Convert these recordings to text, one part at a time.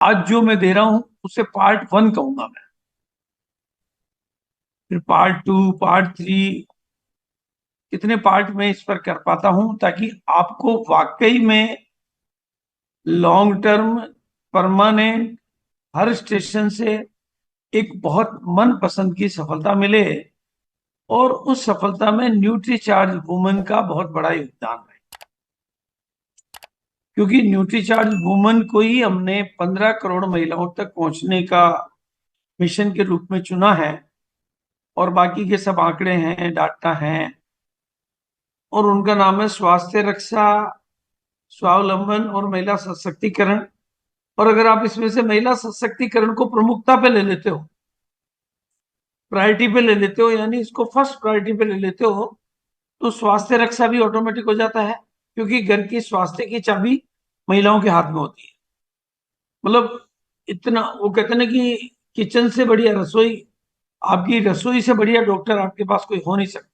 आज जो मैं दे रहा हूं उसे पार्ट 1 कहूंगा मैं। फिर पार्ट 2, पार्ट 3, कितने पार्ट में इस पर कर पाता हूं ताकि आपको वाकई में लॉन्ग टर्म, परमानेंट, हर स्टेशन से एक बहुत मन पसंद की सफलता मिले। और उस सफलता में न्यूट्री चार्ज वुमन का बहुत बड़ा योगदान है, क्योंकि न्यूट्री चार्ज वुमन को ही हमने 15 करोड़ महिलाओं तक पहुंचने का मिशन के रूप में चुना है। और बाकी के सब आंकड़े हैं, डाटा हैं, और उनका नाम है स्वास्थ्य रक्षा, स्वावलंबन और महिला सशक्तिकरण। और अगर आप इसमें से महिला सशक्तिकरण को प्रमुखता पे ले लेते हो, प्रायोरिटी पे ले लेते हो, यानी इसको फर्स्ट प्रायोरिटी पे ले लेते हो, तो स्वास्थ्य रक्षा भी ऑटोमेटिक हो जाता है, क्योंकि घर की स्वास्थ्य की चाबी महिलाओं के हाथ में होती है। मतलब इतना, वो कहते हैं ना कि किचन से बढ़िया रसोई, आपकी रसोई से बढ़िया डॉक्टर आपके पास कोई हो नहीं सकता।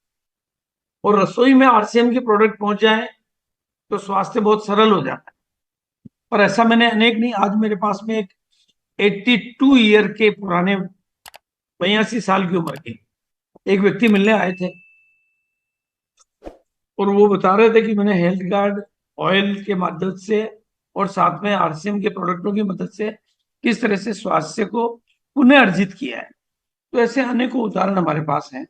और रसोई में आरसीएम के प्रोडक्ट पहुंच जाए तो स्वास्थ्य बहुत सरल हो जाता है। और ऐसा मैंने अनेक नहीं, आज मेरे पास में एक 82 ईयर के पुराने, 82 साल की उम्र के एक व्यक्ति मिलने आए थे, और वो बता रहे थे कि मैंने हेल्थ गार्ड ऑयल के मदद से और साथ में आरसीएम के प्रोडक्टों की मदद से किस तरह से स्वास्थ्य को पुनः अर्जित किया है। तो ऐसे अनेकों उदाहरण हमारे पास हैं।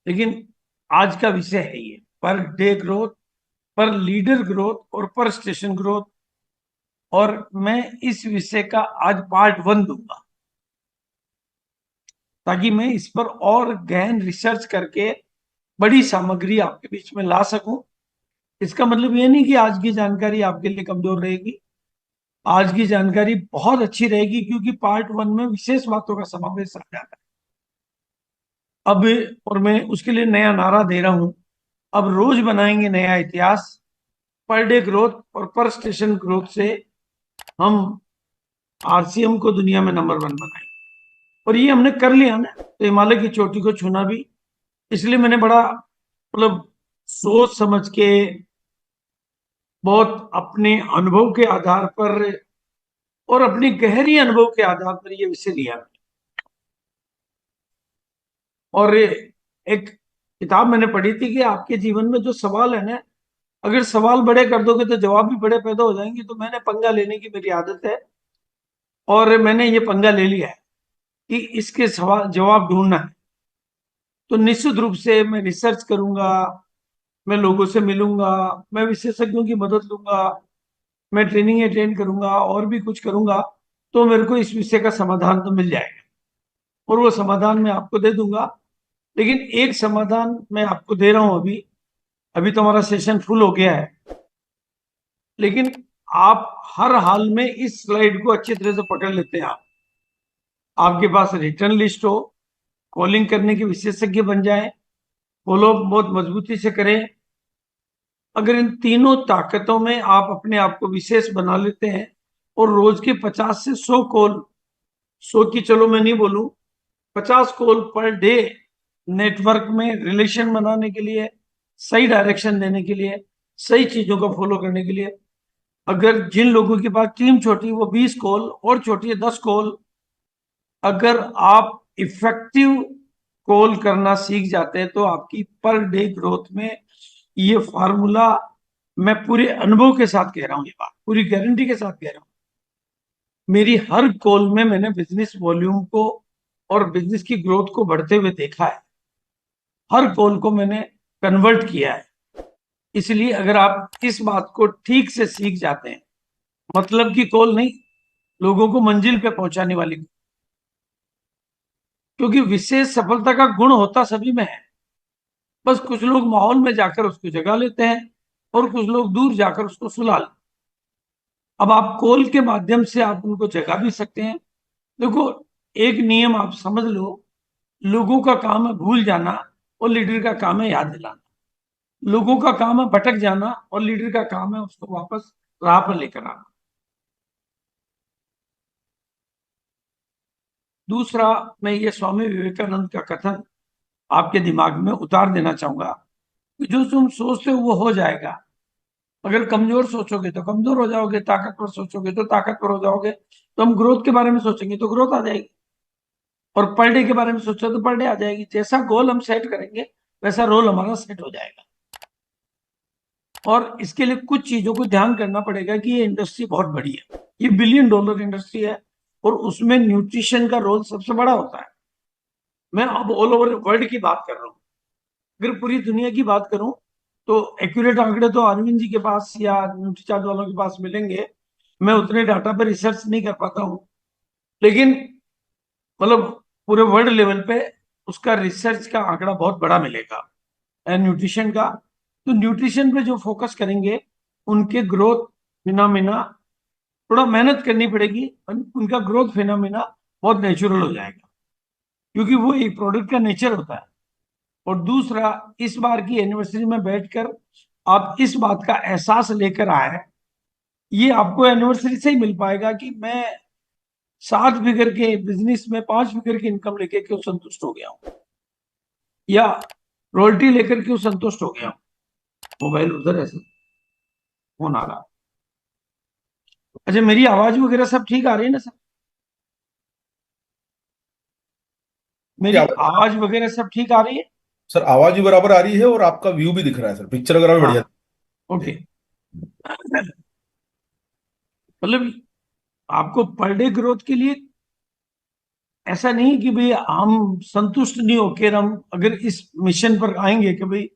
लेकिन आज का विषय है ये पर डे ग्रोथ, पर लीडर ग्रोथ और पर स्टेशन ग्रोथ। और मैं इस विषय का आज पार्ट 1 दूंगा, ताकि मैं इस पर और गहन रिसर्च करके बड़ी सामग्री आपके बीच में ला सकूं। इसका मतलब ये नहीं कि आज की जानकारी आपके लिए कमजोर रहेगी। आज की जानकारी बहुत अच्छी रहेगी, क्योंकि पार्ट 1 में विशेष बातों का समावेश आ जाता है। अब, और मैं उसके लिए नया नारा दे रहा हूं, अब रोज बनाएंगे नया इतिहास। पर डे ग्रोथ और पर स्टेशन ग्रोथ से हम आरसीएम को दुनिया में नंबर 1 बनाएंगे। और ये हमने कर लिया ना, तो हिमालय की चोटी को छूना भी, इसलिए मैंने बड़ा मतलब सोच समझ के, बहुत अपने अनुभव के आधार पर और अपनी गहरी अनुभव के आधार पर ये विषय लिया। और एक किताब मैंने पढ़ी थी कि आपके जीवन में जो सवाल है ना, अगर सवाल बड़े कर दोगे तो जवाब भी बड़े पैदा हो जाएंगे। तो मैंने पंगा लेने की मेरी आदत है, और मैंने ये पंगा ले लिया है कि इसके सवाल जवाब ढूंढना है। तो निश्चित रूप से मैं रिसर्च करूंगा, मैं लोगों से मिलूंगा, मैं विशेषज्ञों की मदद लूंगा, मैं ट्रेनिंग अटेंड करूंगा और भी कुछ करूंगा। तो मेरे को इस विषय का समाधान तो मिल जाएगा, और वो समाधान मैं आपको दे दूंगा। लेकिन एक समाधान मैं आपको दे रहा हूं अभी। अभी तो हमारा सेशन फुल हो गया है, लेकिन आप हर हाल में इस स्लाइड को अच्छी तरह से पकड़ लेते हैं। आप, आपके पास रिटर्न लिस्ट हो, कॉलिंग करने के विशेषज्ञ बन जाए, फॉलो बहुत मजबूती से करें। अगर इन तीनों ताकतों में आप अपने आप को विशेष बना लेते हैं, और रोज के 50 से 100 कॉल, 100 की चलो मैं नहीं बोलूं, 50 कॉल पर डे नेटवर्क में रिलेशन बनाने के लिए, सही डायरेक्शन देने के लिए, सही चीजों को फॉलो करने के लिए। अगर जिन लोगों के पास टीम छोटी, वो 20 कॉल, और छोटी है 10 कॉल। अगर आप इफेक्टिव कॉल करना सीख जाते हैं, तो आपकी पर डे ग्रोथ में ये फार्मूला, मैं पूरे अनुभव के साथ कह रहा हूं, ये बात पूरी गारंटी के साथ कह रहा हूं। मेरी हर कॉल में मैंने बिजनेस वॉल्यूम को और बिजनेस की ग्रोथ को बढ़ते हुए देखा है। हर कॉल को मैंने कन्वर्ट किया है। इसलिए अगर आप इस बात को ठीक से सीख जाते हैं, मतलब की कॉल नहीं, लोगों को मंजिल पे पहुंचाने वाली, क्योंकि विशेष सफलता का गुण होता सभी में है। बस कुछ लोग माहौल में जाकर उसको जगा लेते हैं, और कुछ लोग दूर जाकर उसको सुला लेते हैं। अब आप कॉल के माध्यम से आप उनको जगा भी सकते हैं। देखो, एक नियम आप समझ लो, लोगों का काम है भूल जाना, और लीडर का काम है याद दिलाना। लोगों का काम है भटक जाना, और लीडर का काम है उसको वापस राह पर लेकर आना। दूसरा, मैं ये स्वामी विवेकानंद का कथन आपके दिमाग में उतार देना चाहूंगा कि जो तुम सोचते हो वो हो जाएगा। अगर कमजोर सोचोगे तो कमजोर हो जाओगे, ताकतवर सोचोगे तो ताकतवर हो जाओगे। तो हम ग्रोथ के बारे में सोचेंगे तो ग्रोथ आ जाएगी, और पर डे के बारे में सोचो तो पर डे आ जाएगी। जैसा गोल हम सेट करेंगे वैसा रोल हमारा सेट हो जाएगा। और इसके लिए कुछ चीजों को ध्यान करना पड़ेगा कि ये इंडस्ट्री बहुत बड़ी है, ये बिलियन डॉलर इंडस्ट्री है, और उसमें न्यूट्रिशन का रोल सबसे बड़ा होता है। मैं अब ऑल ओवर वर्ल्ड की बात कर रहा हूँ। अगर पूरी दुनिया की बात करूं तो एक्यूरेट आंकड़े तो अरविंद जी के पास या न्यूट्रीचार्ट वालों के पास मिलेंगे। मैं उतने डाटा पर रिसर्च नहीं कर पाता हूं, लेकिन मतलब पूरे वर्ल्ड लेवल पे उसका रिसर्च का आंकड़ा बहुत बड़ा मिलेगा न्यूट्रिशन का। तो न्यूट्रिशन पे जो फोकस करेंगे उनके ग्रोथ फिनोमिना, थोड़ा मेहनत करनी पड़ेगी, उनका ग्रोथ फिनोमिना बहुत नेचुरल हो जाएगा, क्योंकि वो एक प्रोडक्ट का नेचर होता है। और दूसरा, इस बार की एनिवर्सरी में बैठकर आप इस बात का एहसास लेकर आए, ये आपको एनिवर्सरी से ही मिल पाएगा कि मैं 7 फिगर के बिजनेस में 5 फिगर की इनकम लेके क्यों संतुष्ट हो गया हूं, या रॉयल्टी लेकर क्यों संतुष्ट हो गया हूं। मोबाइल उधर है सर, फोन आ रहा। अच्छा, मेरी आवाज वगैरह सब ठीक आ रही है ना सर? क्या मेरी बात है? आवाज वगैरह सब ठीक आ रही है? सर आवाज भी बराबर आ रही है और आपका व्यू भी दिख रहा है सर, पिक्चर वगैरह भी हाँ, बढ़िया है। ओके। मतलब आपको पर डे ग्रोथ के लिए ऐसा नहीं कि भाई हम संतुष्ट नहीं होकर हम अगर इस मिशन पर आएंगे कि भाई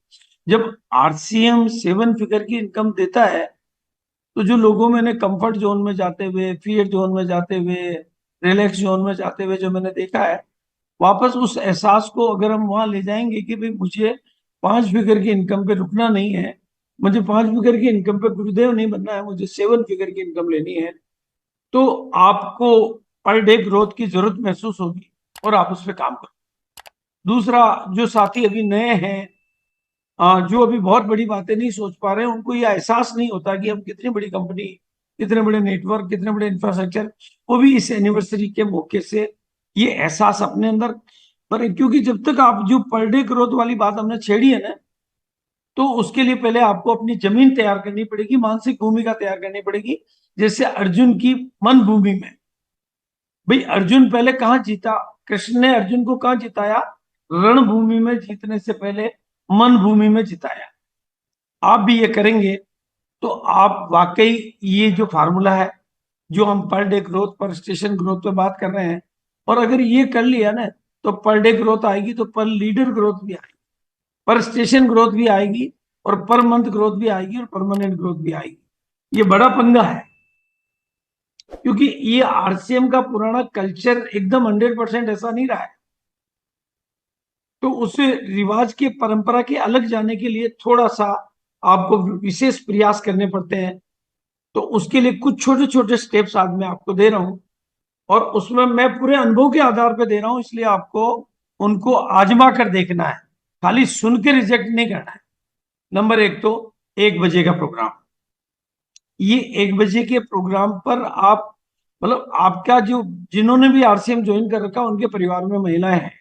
जब आरसीएम 7 फिगर की इनकम देता है, तो जो लोगों मैंने कंफर्ट जोन में जाते हुए, फियर जोन में जाते हुए, रिलैक्स जोन में जाते हुए जो मैंने देखा है, वापस उस एहसास को अगर हम वहां ले जाएंगे कि भाई मुझे 5 फिगर की इनकम पे रुकना नहीं है, मुझे 5 फिगर की इनकम पे गुरुदेव नहीं बनना है, मुझे 7 फिगर की इनकम लेनी है, तो आपको पर डे ग्रोथ की जरूरत महसूस होगी और आप उस पर काम करो। दूसरा, जो साथी अभी नए हैं, जो अभी बहुत बड़ी बातें नहीं सोच पा रहे हैं, उनको ये एहसास नहीं होता कि हम कितनी बड़ी कंपनी, कितने बड़े नेटवर्क, कितने बड़े इंफ्रास्ट्रक्चर, वो भी इस एनिवर्सरी के मौके से ये एहसास अपने अंदर पर। क्योंकि जब तक आप जो पर डे ग्रोथ वाली बात हमने छेड़ी है ना, तो उसके लिए पहले आपको अपनी जमीन तैयार करनी पड़ेगी, मानसिक भूमिका तैयार करनी पड़ेगी। जैसे अर्जुन की मन भूमि में, भाई अर्जुन पहले कहाँ जीता, कृष्ण ने अर्जुन को कहाँ जिताया, रणभूमि में जीतने से पहले मन भूमि में जिताया। आप भी ये करेंगे तो आप वाकई, ये जो फार्मूला है जो हम पर डे ग्रोथ, पर स्टेशन ग्रोथ पे बात कर रहे हैं, और अगर ये कर लिया ना, तो पर डे ग्रोथ आएगी तो पर लीडर ग्रोथ भी आएगी, पर स्टेशन ग्रोथ भी आएगी, और पर मंथ ग्रोथ भी आएगी, और परमानेंट ग्रोथ भी आएगी। ये बड़ा पंगा है, क्योंकि ये आरसीएम का पुराना कल्चर एकदम 100% ऐसा नहीं रहा है। तो उस रिवाज के, परंपरा के अलग जाने के लिए थोड़ा सा आपको विशेष प्रयास करने पड़ते हैं। तो उसके लिए कुछ छोटे छोटे स्टेप्स आज मैं आपको दे रहा हूं, और उसमें मैं पूरे अनुभव के आधार पर दे रहा हूं, इसलिए आपको उनको आजमा कर देखना है, खाली सुन के रिजेक्ट नहीं करना है। नंबर एक तो 1 बजे का प्रोग्राम। ये 1 बजे के प्रोग्राम पर आप, मतलब आपका जो, जिन्होंने भी आरसीएम ज्वाइन कर रखा उनके परिवार में महिलाएं हैं,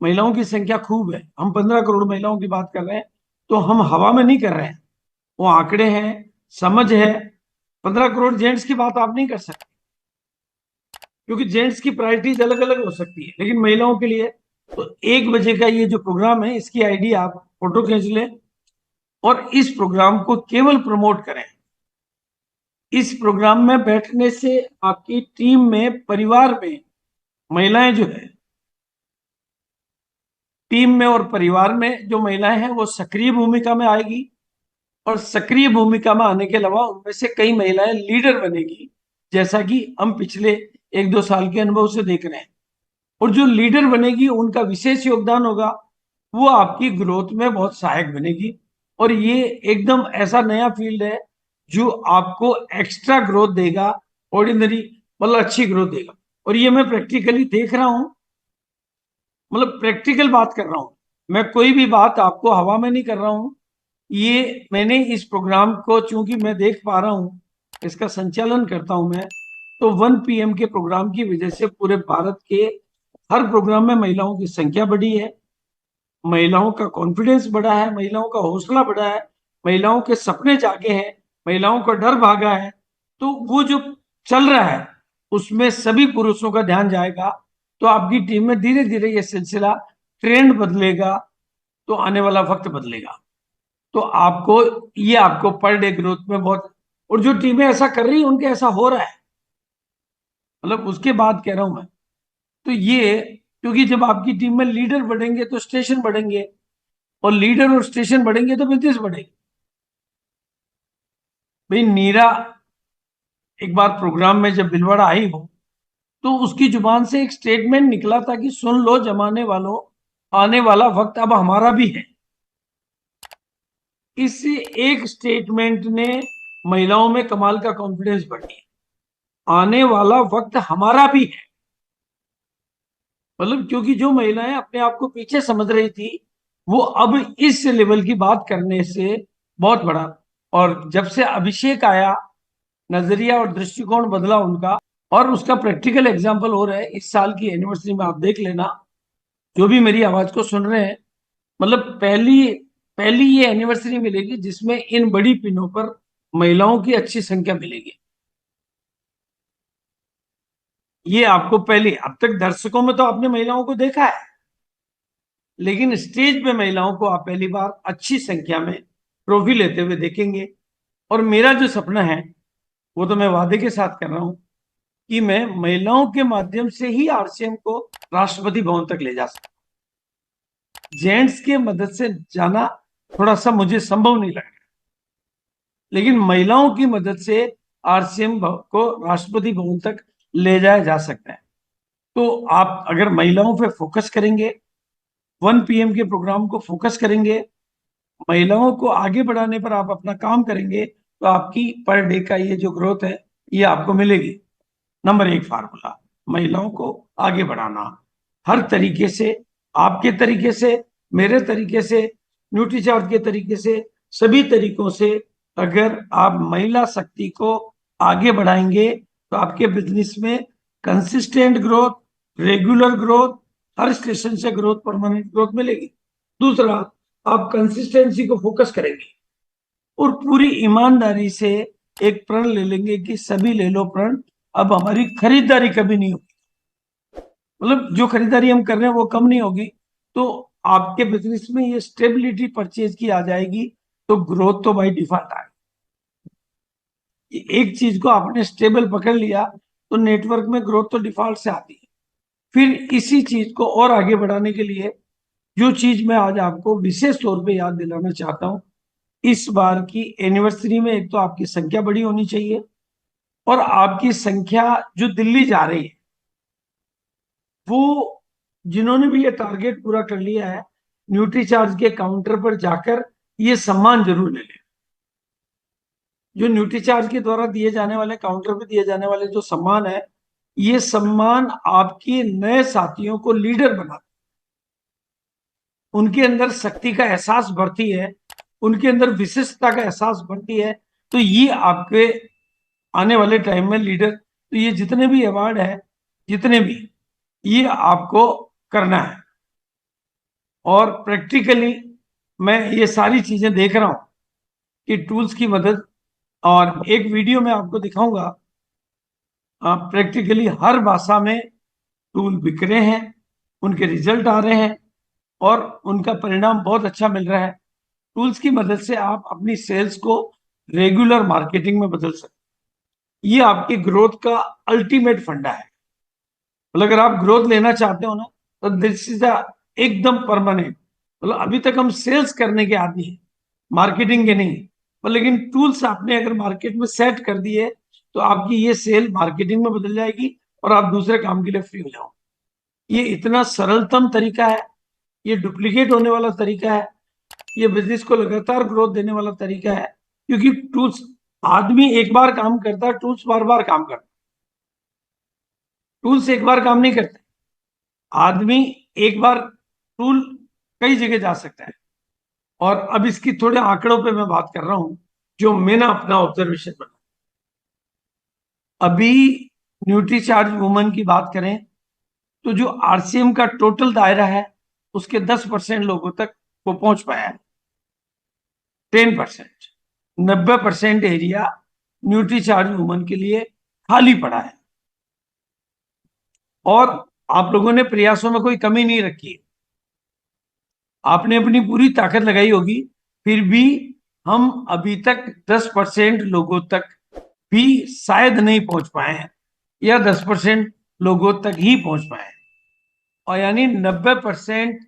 महिलाओं की संख्या खूब है, हम 15 करोड़ महिलाओं की बात कर रहे हैं, तो हम हवा में नहीं कर रहे हैं, वो आंकड़े हैं, समझ है। 15 करोड़ जेंट्स की बात आप नहीं कर सकते, क्योंकि जेंट्स की प्रायोरिटीज अलग अलग हो सकती है, लेकिन महिलाओं के लिए तो 1 बजे का ये जो प्रोग्राम है, इसकी आईडी आप फोटो खींच लें और इस प्रोग्राम को केवल प्रमोट करें। इस प्रोग्राम में बैठने से आपकी टीम में, परिवार में महिलाएं जो है, टीम में और परिवार में जो महिलाएं हैं वो सक्रिय भूमिका में आएगी, और सक्रिय भूमिका में आने के अलावा उनमें से कई महिलाएं लीडर बनेगी, जैसा कि हम पिछले 1-2 साल के अनुभव से देख रहे हैं। और जो लीडर बनेगी उनका विशेष योगदान होगा, वो आपकी ग्रोथ में बहुत सहायक बनेगी। और ये एकदम ऐसा नया फील्ड है जो आपको एक्स्ट्रा ग्रोथ देगा, ऑर्डिनरी मतलब अच्छी ग्रोथ देगा। और ये मैं प्रैक्टिकली देख रहा हूं, मतलब प्रैक्टिकल बात कर रहा हूं, मैं कोई भी बात आपको हवा में नहीं कर रहा हूं। ये मैंने इस प्रोग्राम को, चूंकि मैं देख पा रहा हूं, इसका संचालन करता हूं मैं, तो 1 PM के प्रोग्राम की वजह से पूरे भारत के हर प्रोग्राम में महिलाओं की संख्या बढ़ी है, महिलाओं का कॉन्फिडेंस बढ़ा है, महिलाओं का हौसला बढ़ा है, महिलाओं के सपने जागे हैं, महिलाओं का डर भागा है, तो वो जो चल रहा है उसमें सभी पुरुषों का ध्यान जाएगा, तो आपकी टीम में धीरे धीरे ये सिलसिला, ट्रेंड बदलेगा, तो आने वाला वक्त बदलेगा। तो आपको, ये आपको पर डे ग्रोथ में बहुत, और जो टीमें ऐसा कर रही हैं उनके ऐसा हो रहा है, मतलब उसके बाद कह रहा हूं मैं। तो ये, क्योंकि जब आपकी टीम में लीडर बढ़ेंगे तो स्टेशन बढ़ेंगे, और लीडर और स्टेशन बढ़ेंगे तो बिजनेस बढ़ेगी। भाई नीरा एक बार प्रोग्राम में जब भिलवाड़ा आई हो, तो उसकी जुबान से एक स्टेटमेंट निकला था कि सुन लो जमाने वालों, आने वाला वक्त अब हमारा भी है। इस एक स्टेटमेंट ने महिलाओं में कमाल का कॉन्फिडेंस बढ़ दिया, आने वाला वक्त हमारा भी है। मतलब क्योंकि जो महिलाएं अपने आप को पीछे समझ रही थी, वो अब इस लेवल की बात करने से बहुत बड़ा। और जब से अभिषेक आया, नजरिया और दृष्टिकोण बदला उनका, और उसका प्रैक्टिकल एग्जाम्पल हो रहा है इस साल की एनिवर्सरी में। आप देख लेना, जो भी मेरी आवाज को सुन रहे हैं, मतलब पहली पहली ये एनिवर्सरी मिलेगी जिसमें इन बड़ी पिनों पर महिलाओं की अच्छी संख्या मिलेगी। ये आपको पहली, अब तक दर्शकों में तो आपने महिलाओं को देखा है, लेकिन स्टेज पे महिलाओं को आप पहली बार अच्छी संख्या में ट्रॉफी लेते हुए देखेंगे। और मेरा जो सपना है, वो तो मैं वादे के साथ कर रहा हूं कि मैं महिलाओं के माध्यम से ही आरसीएम को राष्ट्रपति भवन तक ले जा सकता। जेंट्स के मदद से जाना थोड़ा सा मुझे संभव नहीं लगा, लेकिन महिलाओं की मदद से आरसीएम को राष्ट्रपति भवन तक ले जाया जा सकता है। तो आप अगर महिलाओं पे फोकस करेंगे, 1 PM के प्रोग्राम को फोकस करेंगे, महिलाओं को आगे बढ़ाने पर आप अपना काम करेंगे, तो आपकी पर डे का ये जो ग्रोथ है, ये आपको मिलेगी। नंबर 1 फार्मूला, महिलाओं को आगे बढ़ाना हर तरीके से, आपके तरीके से, मेरे तरीके से, न्यूट्रीचार्ज के तरीके से, सभी तरीकों से। अगर आप महिला शक्ति को आगे बढ़ाएंगे, तो आपके बिजनेस में कंसिस्टेंट ग्रोथ, रेगुलर ग्रोथ, हर स्टेशन से ग्रोथ, परमानेंट ग्रोथ मिलेगी। दूसरा, आप कंसिस्टेंसी को फोकस करेंगे और पूरी ईमानदारी से एक प्रण ले लेंगे कि सभी ले लो प्रण, अब हमारी खरीदारी कभी नहीं होगी, मतलब जो खरीदारी हम कर रहे हैं वो कम नहीं होगी। तो आपके बिजनेस में ये स्टेबिलिटी परचेज की आ जाएगी, तो ग्रोथ तो बाई डिफॉल्ट आएगी। एक चीज को आपने स्टेबल पकड़ लिया, तो नेटवर्क में ग्रोथ तो डिफॉल्ट से आती है। फिर इसी चीज को और आगे बढ़ाने के लिए, जो चीज मैं आज आपको विशेष तौर पे याद दिलाना चाहता हूं, इस बार की एनिवर्सरी में एक तो आपकी संख्या बड़ी होनी चाहिए, और आपकी संख्या जो दिल्ली जा रही है, वो जिन्होंने भी ये टारगेट पूरा कर लिया है, न्यूट्रीचार्ज के काउंटर पर जाकर ये सम्मान जरूर ले लें। जो न्यूट्रीचार्ज के द्वारा दिए जाने वाले, काउंटर पर दिए जाने वाले जो सम्मान है, ये सम्मान आपके नए साथियों को लीडर बनाता है, उनके अंदर शक्ति का एहसास बढ़ती है, उनके अंदर विशिष्टता का एहसास बढ़ती है। तो ये आपके आने वाले टाइम में लीडर, तो ये जितने भी अवार्ड है, जितने भी, ये आपको करना है। और प्रैक्टिकली मैं ये सारी चीजें देख रहा हूं कि टूल्स की मदद, और एक वीडियो में आपको दिखाऊंगा, प्रैक्टिकली हर भाषा में टूल बिक रहे हैं, उनके रिजल्ट आ रहे हैं, और उनका परिणाम बहुत अच्छा मिल रहा है। टूल्स की मदद से आप अपनी सेल्स को रेगुलर मार्केटिंग में बदल सकते हैं। ये आपकी ग्रोथ का अल्टीमेट फंडा है। मतलब अगर आप ग्रोथ लेना चाहते हो ना, तो दिस इज एकदम परमानेंट। मतलब अभी तक हम सेल्स करने के आदमी हैं, मार्केटिंग के नहीं, पर लेकिन टूल्स आपने अगर मार्केट में सेट कर दिए, तो आपकी ये सेल मार्केटिंग में बदल जाएगी, और आप दूसरे काम के लिए फ्री हो जाओ। ये इतना सरलतम तरीका है, ये डुप्लीकेट होने वाला तरीका है, ये बिजनेस को लगातार ग्रोथ देने वाला तरीका है। क्योंकि टूल्स, आदमी एक बार काम करता है, टूल्स बार बार काम करता है। टूल्स एक बार काम नहीं करते, आदमी एक बार टूल कई जगह जा सकता है। और अब इसकी थोड़े आंकड़ों पे मैं बात कर रहा हूं, जो मैंने अपना ऑब्जर्वेशन बना। अभी न्यूट्रीचार्ज वुमन की बात करें, तो जो आरसीएम का टोटल दायरा है, उसके 10% लोगों तक वो पहुंच पाया है। 10%, 90% एरिया न्यूट्रीचार्ज वुमन के लिए खाली पड़ा है। और आप लोगों ने प्रयासों में कोई कमी नहीं रखी है, आपने अपनी पूरी ताकत लगाई होगी, फिर भी हम अभी तक 10% लोगों तक भी शायद नहीं पहुंच पाए हैं, या 10% लोगों तक ही पहुंच पाए हैं। और यानी 90%,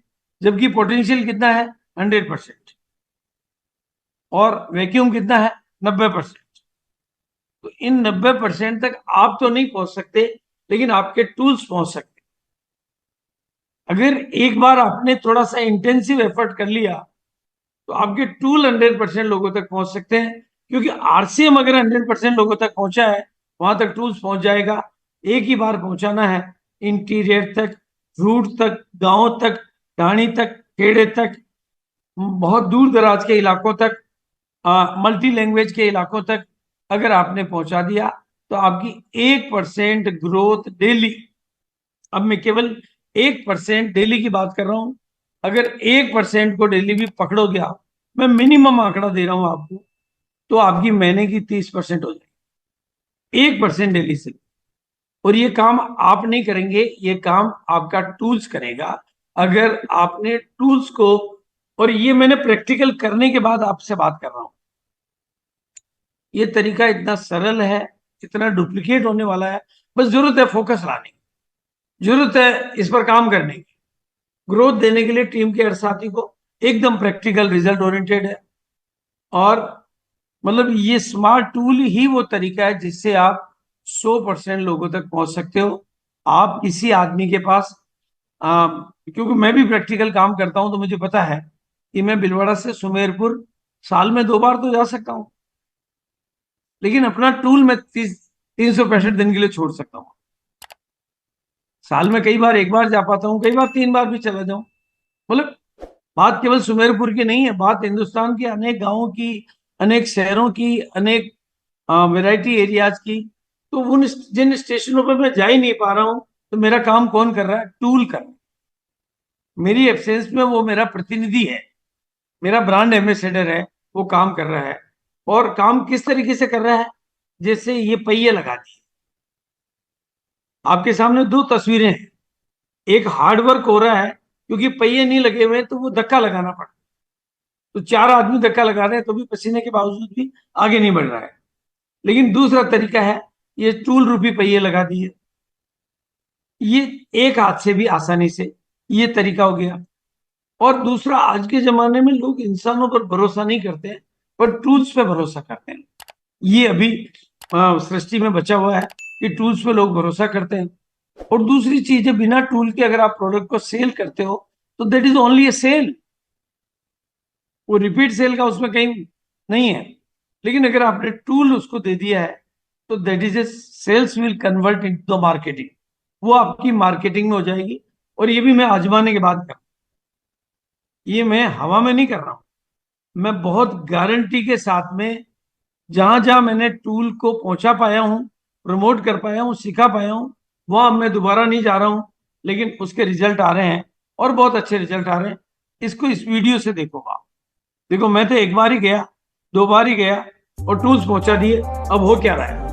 जबकि पोटेंशियल कितना है 100%, और वैक्यूम कितना है 90%। तो इन 90% तक आप तो नहीं पहुंच सकते, लेकिन आपके टूल्स पहुंच सकते। अगर एक बार आपने थोड़ा सा इंटेंसिव एफर्ट कर लिया तो आपके टूल 100% लोगों तक पहुंच सकते हैं, क्योंकि आरसीएम अगर 100% लोगों तक पहुंचा है, वहां तक टूल्स पहुंच जाएगा। एक ही बार पहुंचाना है, इंटीरियर तक, रूट तक, गांव तक, ढाणी तक, खेड़े तक, बहुत दूर दराज के इलाकों तक, मल्टी लैंग्वेज के इलाकों तक अगर आपने पहुंचा दिया तो आपकी 1% ग्रोथ डेली, अब मैं केवल 1% डेली की बात कर रहा हूं, अगर 1% को डेली भी पकड़ोगे आप, मैं मिनिमम आंकड़ा दे रहा हूं आपको, तो आपकी महीने की 30% हो जाएगी 1% डेली से। और ये काम आप नहीं करेंगे, ये काम आपका टूल्स करेगा। अगर आपने टूल्स को, और ये मैंने प्रैक्टिकल करने के बाद आपसे बात कर रहा हूं, ये तरीका इतना सरल है, इतना डुप्लीकेट होने वाला है, बस जरूरत है फोकस लाने की, जरूरत है इस पर काम करने की। ग्रोथ देने के लिए टीम के हर साथी को एकदम प्रैक्टिकल रिजल्ट ओरिएंटेड है। और मतलब ये स्मार्ट टूल ही वो तरीका है जिससे आप 100% लोगों तक पहुंच सकते हो। आप किसी आदमी के पास, क्योंकि मैं भी प्रैक्टिकल काम करता हूं तो मुझे पता है कि मैं भीलवाड़ा से सुमेरपुर साल में 2 बार तो जा सकता हूं, लेकिन अपना टूल मैं 365 दिन के लिए छोड़ सकता हूं। साल में कई बार 1 बार जा पाता हूं, कई बार 3 बार भी चला जाऊं। मतलब बात केवल सुमेरपुर की नहीं है, बात हिंदुस्तान के अनेक गांवों की, अनेक शहरों की, अनेक वैरायटी एरियाज की। तो उन जिन स्टेशनों पर मैं जा ही नहीं पा रहा हूं, तो मेरा काम कौन कर रहा है? टूल कर रहा है। मेरी एब्सेंस में वो मेरा प्रतिनिधि है, मेरा ब्रांड एम्बेसडर है, वो काम कर रहा है। और काम किस तरीके से कर रहा है? जैसे ये पहिए लगा दिए, आपके सामने 2 तस्वीरें हैं। एक हार्ड वर्क हो रहा है, क्योंकि पहिए नहीं लगे हुए तो वो धक्का लगाना पड़ता, तो 4 आदमी धक्का लगा रहे हैं तो भी पसीने के बावजूद भी आगे नहीं बढ़ रहा है। लेकिन दूसरा तरीका है, ये टूल रूपी पहिए लगा दिए, ये एक हाथ से भी आसानी से, ये तरीका हो गया। और दूसरा, आज के जमाने में लोग इंसानों पर भरोसा नहीं करते हैं, पर टूल्स पे भरोसा करते हैं। ये अभी सृष्टि में बचा हुआ है कि टूल्स पे लोग भरोसा करते हैं। और दूसरी चीज है, बिना टूल के अगर आप प्रोडक्ट को सेल करते हो तो that is only a sale, वो रिपीट सेल का उसमें कहीं नहीं है। लेकिन अगर आपने टूल उसको दे दिया है तो that is a sales will convert into the marketing, वो आपकी मार्केटिंग में हो जाएगी। और ये भी मैं आजमाने के बाद कर, ये मैं हवा में नहीं कर रहा हूं, मैं बहुत गारंटी के साथ में जहां जहां मैंने टूल को पहुंचा पाया हूं, प्रमोट कर पाया हूं, सिखा पाया हूं, वहां मैं दोबारा नहीं जा रहा हूं, लेकिन उसके रिजल्ट आ रहे हैं, और बहुत अच्छे रिजल्ट आ रहे हैं। इसको इस वीडियो से देखो आप, देखो मैं तो 1 बार ही गया, 2 बार ही गया और टूल्स पहुंचा दिए, अब हो क्या रहा है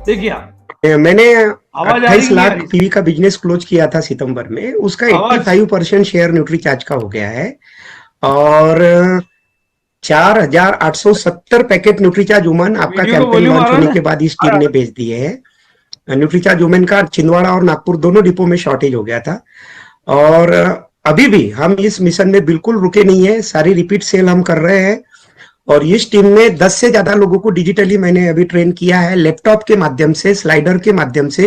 देखिए आप। मैंने आवाज आ रही 28 कि नहीं आ लाख रही? पीवी का बिजनेस क्लोज किया था सितंबर में, उसका आवाज 85% शेयर न्यूट्रीचार्ज का हो गया है। और 4,870 पैकेट न्यूट्रीचार्ज वुमन आपका वीडियो को कैंपेन वॉल्यूम आ लॉन्च रहा है होने ना? के बाद इस टीम ने भेज दिए हैं। न्यूट्रीचार्ज वुमेन का छिंदवाड़ा और नागपुर दोनों डिपो में शॉर्टेज हो गया था। और अभी भी हम इस मिशन में बिल्कुल रुके नहीं है, सारी रिपीट सेल हम कर रहे हैं। और इस टीम में 10 से ज्यादा लोगों को डिजिटली मैंने अभी ट्रेन किया है, लैपटॉप के माध्यम से, स्लाइडर के माध्यम से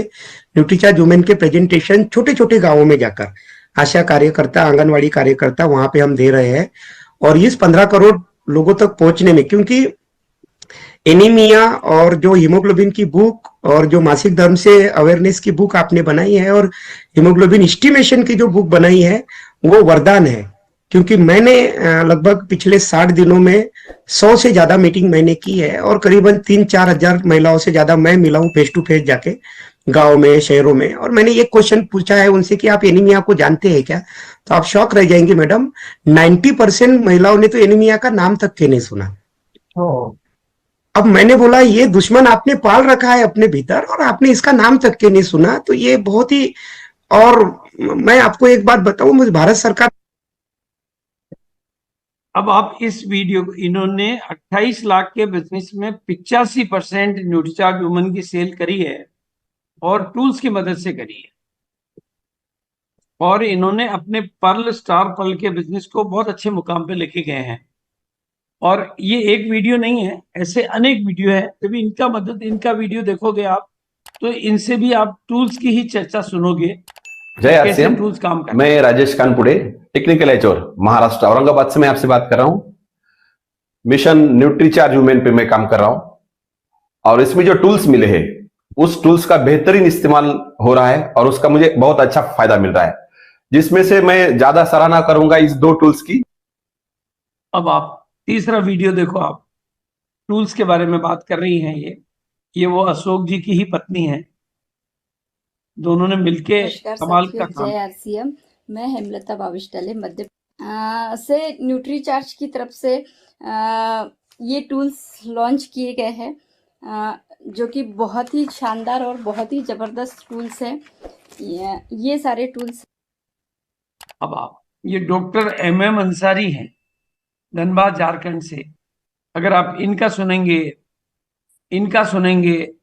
न्यूट्रीचार्ज वुमेन के प्रेजेंटेशन छोटे छोटे गांवों में जाकर आशा कार्यकर्ता, आंगनवाड़ी कार्यकर्ता, वहां पे हम दे रहे हैं। और इस 15 करोड़ लोगों तक पहुंचने में, क्योंकि एनीमिया और जो हीमोग्लोबिन की बुक और जो मासिक धर्म से अवेयरनेस की बुक आपने बनाई है, और हीमोग्लोबिन एस्टिमेशन की जो बुक बनाई है, वो वरदान है। क्योंकि मैंने लगभग पिछले 60 दिनों में 100 से ज्यादा मीटिंग मैंने की है, और करीबन 3-4 हजार महिलाओं से ज्यादा मैं मिला हूं फेस टू फेस जाके। गांव में, शहरों में। और मैंने ये क्वेश्चन पूछा है उनसे कि आप एनीमिया को जानते हैं क्या? तो आप शॉक रह जाएंगे मैडम, 90% महिलाओं ने तो एनीमिया का नाम तक के नहीं सुना। ओ, अब मैंने बोला ये दुश्मन आपने पाल रखा है अपने भीतर और आपने इसका नाम तक के नहीं सुना, तो ये बहुत ही। और मैं आपको एक बात बताऊं, मुझे भारत सरकार। अब आप इस वीडियो को, इन्होंने 28 लाख के बिजनेस में 85% न्यूट्रीचार्ज वुमन की सेल करी है और टूल्स की मदद से करी है। और इन्होंने अपने पर्ल स्टार पर्ल के बिजनेस को बहुत अच्छे मुकाम पे लेके गए हैं। और ये एक वीडियो नहीं है, ऐसे अनेक वीडियो है। जब इनका मदद, इनका वीडियो देखोगे आप, तो इनसे भी आप टूल्स की ही चर्चा सुनोगे कि जय कैसे आरसीएम। टूल्स काम करते हैं। मैं राजेश कानपुड़े, टेक्निकल एचओर, महाराष्ट्र औरंगाबाद से मैं आपसे बात कर रहा हूं। मिशन न्यूट्रीचार्ज वुमेन पे मैं काम कर रहा हूं और इसमें जो टूल्स मिले हैं उस टूल्स का बेहतरीन इस्तेमाल हो रहा है और उसका मुझे बहुत अच्छा फायदा मिल रहा है, जिसमें से मैं ज्यादा सराहना करूंगा इस दो टूल्स की। अब आप तीसरा वीडियो देखो। आप टूल्स के बारे में बात कर रही हैं। ये वो अशोक जी की ही पत्नी है, दोनों ने मिलके नमस्कार कमाल का साथियों, काम। जय आरसीएम। मैं हेमलता बाविष्टाले मध्य से न्यूट्रीचार्ज की तरफ से ये टूल्स लॉन्च किए गए हैं, जो कि बहुत ही शानदार और बहुत ही ज़बरदस्त टूल्स हैं। ये सारे टूल्स। अब आप, ये डॉक्टर MM अंसारी हैं, धनबाद झारखंड से। अगर आप इनका सुनेंगे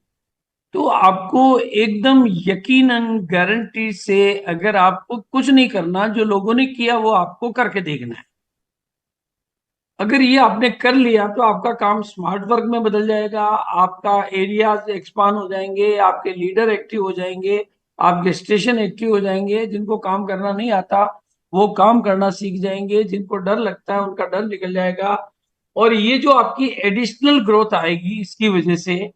तो आपको एकदम यकीनन, गारंटी से, अगर आपको कुछ नहीं करना, जो लोगों ने किया वो आपको करके देखना है। अगर ये आपने कर लिया तो आपका काम स्मार्ट वर्क में बदल जाएगा, आपका एरियाज एक्सपांड हो जाएंगे, आपके लीडर एक्टिव हो जाएंगे, आपके स्टेशन एक्टिव हो जाएंगे। जिनको काम करना नहीं आता वो काम करना सीख जाएंगे, जिनको डर लगता है उनका डर निकल जाएगा। और ये जो आपकी एडिशनल ग्रोथ आएगी इसकी वजह से,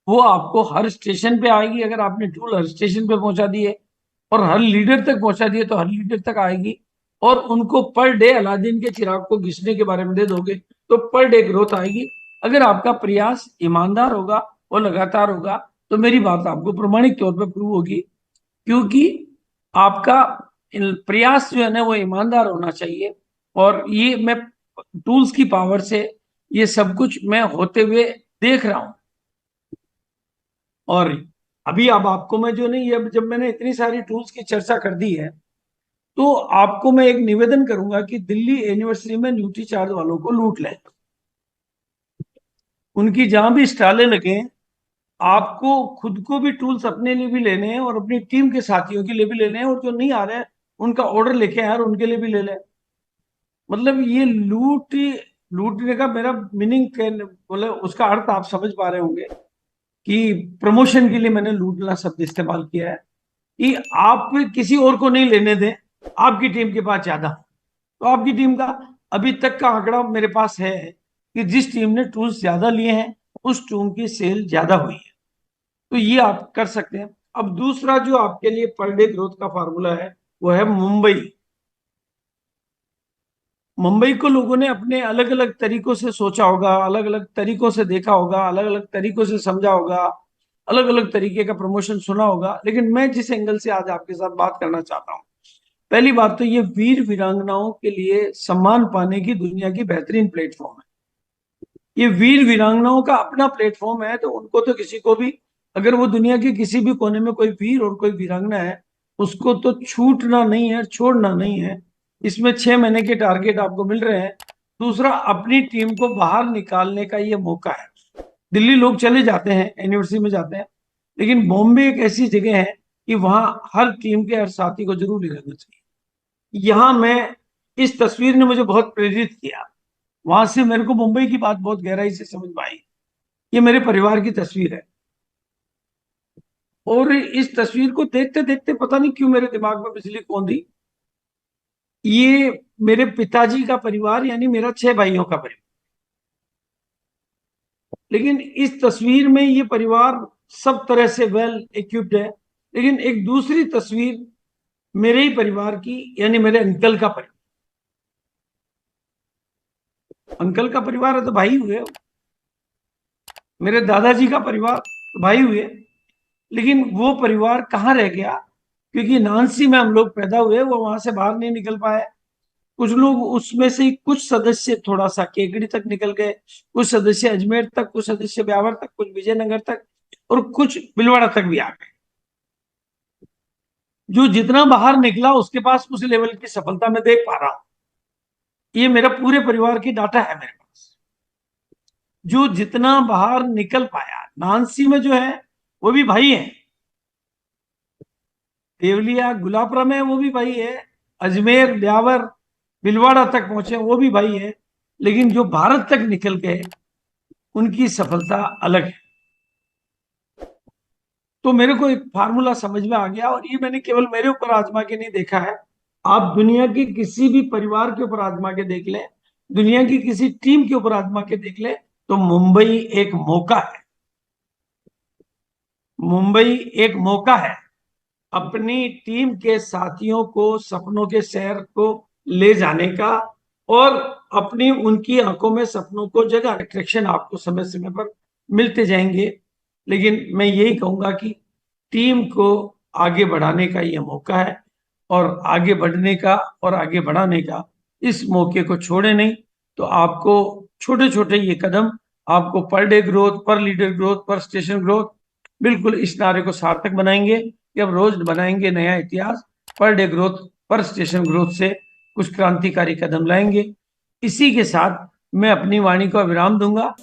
वो आपको हर स्टेशन पे आएगी। अगर आपने टूल हर स्टेशन पे पहुंचा दिए और हर लीडर तक पहुंचा दिए तो हर लीडर तक आएगी। और उनको पर डे अलादीन के चिराग को घिसने के बारे में दे दोगे तो पर डे ग्रोथ आएगी। अगर आपका प्रयास ईमानदार होगा और लगातार होगा तो मेरी बात आपको प्रमाणिक तौर पर प्रूव होगी। क्योंकि आपका प्रयास जो है ना वो ईमानदार होना चाहिए। और ये मैं टूल्स की पावर से ये सब कुछ मैं होते हुए देख रहा हूं। और अभी अब आपको मैं जो नहीं, अब जब मैंने इतनी सारी टूल्स की चर्चा कर दी है तो आपको मैं एक निवेदन करूंगा कि दिल्ली एनिवर्सरी में न्यूट्री चार्ज वालों को लूट लें। उनकी जहां भी स्टॉलें लगे, आपको खुद को भी टूल्स अपने लिए भी लेने हैं और अपनी टीम के साथियों के लिए भी लेने हैं। और जो नहीं आ रहे हैं उनका ऑर्डर लेके आए और उनके लिए भी ले लें। मतलब ये लूटने का मेरा मीनिंग, मतलब उसका अर्थ आप समझ पा रहे होंगे कि प्रमोशन के लिए मैंने लूटना शब्द इस्तेमाल किया है कि आप किसी और को नहीं लेने दें, आपकी टीम के पास ज्यादा। तो आपकी टीम का अभी तक का आंकड़ा मेरे पास है कि जिस टीम ने टूल्स ज्यादा लिए हैं उस टीम की सेल ज्यादा हुई है। तो ये आप कर सकते हैं। अब दूसरा जो आपके लिए पर डे ग्रोथ का फार्मूला है वो है मुंबई। मुंबई को लोगों ने अपने अलग अलग तरीकों से सोचा होगा, अलग अलग तरीकों से देखा होगा, अलग अलग तरीकों से समझा होगा, अलग अलग तरीके का प्रमोशन सुना होगा। लेकिन मैं जिस एंगल से आज आपके साथ बात करना चाहता हूं, पहली बात तो ये वीर वीरांगनाओं के लिए सम्मान पाने की दुनिया की बेहतरीन प्लेटफॉर्म है। ये वीर वीरांगनाओं का अपना प्लेटफॉर्म है। तो उनको तो किसी को भी, अगर वो दुनिया के किसी भी कोने में कोई वीर और कोई वीरांगना है, उसको तो छूटना नहीं है, छोड़ना नहीं है। इसमें 6 महीने के टारगेट आपको मिल रहे हैं। दूसरा, अपनी टीम को बाहर निकालने का ये मौका है। दिल्ली लोग चले जाते हैं, एनिवर्सरी में जाते हैं, लेकिन बॉम्बे एक ऐसी जगह है कि वहां हर टीम के हर साथी को जरूर रहना चाहिए। यहां मैं, इस तस्वीर ने मुझे बहुत प्रेरित किया। वहां से मेरे को मुंबई की बात बहुत गहराई से समझ में आई। ये मेरे परिवार की तस्वीर है। और इस तस्वीर को देखते देखते पता नहीं क्यों मेरे दिमाग में बिजली कौंधी। ये मेरे पिताजी का परिवार, यानी मेरा 6 भाइयों का परिवार। लेकिन इस तस्वीर में ये परिवार सब तरह से वेल इक्विप्ड है। लेकिन एक दूसरी तस्वीर मेरे ही परिवार की, यानी मेरे अंकल का परिवार। अंकल का परिवार है तो भाई हुए, मेरे दादाजी का परिवार तो भाई हुए। लेकिन वो परिवार कहाँ रह गया, क्योंकि नानसी में हम लोग पैदा हुए, वो वहां से बाहर नहीं निकल पाए। कुछ लोग उसमें से कुछ सदस्य थोड़ा सा केकड़ी तक निकल गए, कुछ सदस्य अजमेर तक, कुछ सदस्य ब्यावर तक, कुछ विजयनगर तक, और कुछ भीलवाड़ा तक भी आ गए। जो जितना बाहर निकला उसके पास उस लेवल की सफलता मैं देख पा रहा हूं। ये मेरा पूरे परिवार की डाटा है मेरे पास। जो जितना बाहर निकल पाया, नानसी में जो है वो भी भाई है, देवलिया गुलापरा में वो भी भाई है, अजमेर ब्यावर भीलवाड़ा तक पहुंचे वो भी भाई है, लेकिन जो भारत तक निकल गए उनकी सफलता अलग है। तो मेरे को एक फार्मूला समझ में आ गया, और ये मैंने केवल मेरे ऊपर आजमा के नहीं देखा है, आप दुनिया के किसी भी परिवार के ऊपर आजमा के देख लें, दुनिया की किसी टीम के ऊपर आजमा के देख लें, तो मुंबई एक मौका है। मुंबई एक मौका है अपनी टीम के साथियों को सपनों के शहर को ले जाने का, और अपनी उनकी आंखों में सपनों को जगह। अट्रैक्शन आपको समय समय पर मिलते जाएंगे, लेकिन मैं यही कहूंगा कि टीम को आगे बढ़ाने का यह मौका है, और आगे बढ़ने का और आगे बढ़ाने का इस मौके को छोड़े नहीं। तो आपको छोटे छोटे ये कदम आपको पर डे ग्रोथ, पर लीडर ग्रोथ, पर स्टेशन ग्रोथ, बिल्कुल इस नारे को सार्थक बनाएंगे कि अब रोज बनाएंगे नया इतिहास। पर डे ग्रोथ, पर स्टेशन ग्रोथ से कुछ क्रांतिकारी कदम लाएंगे। इसी के साथ मैं अपनी वाणी को विराम दूंगा।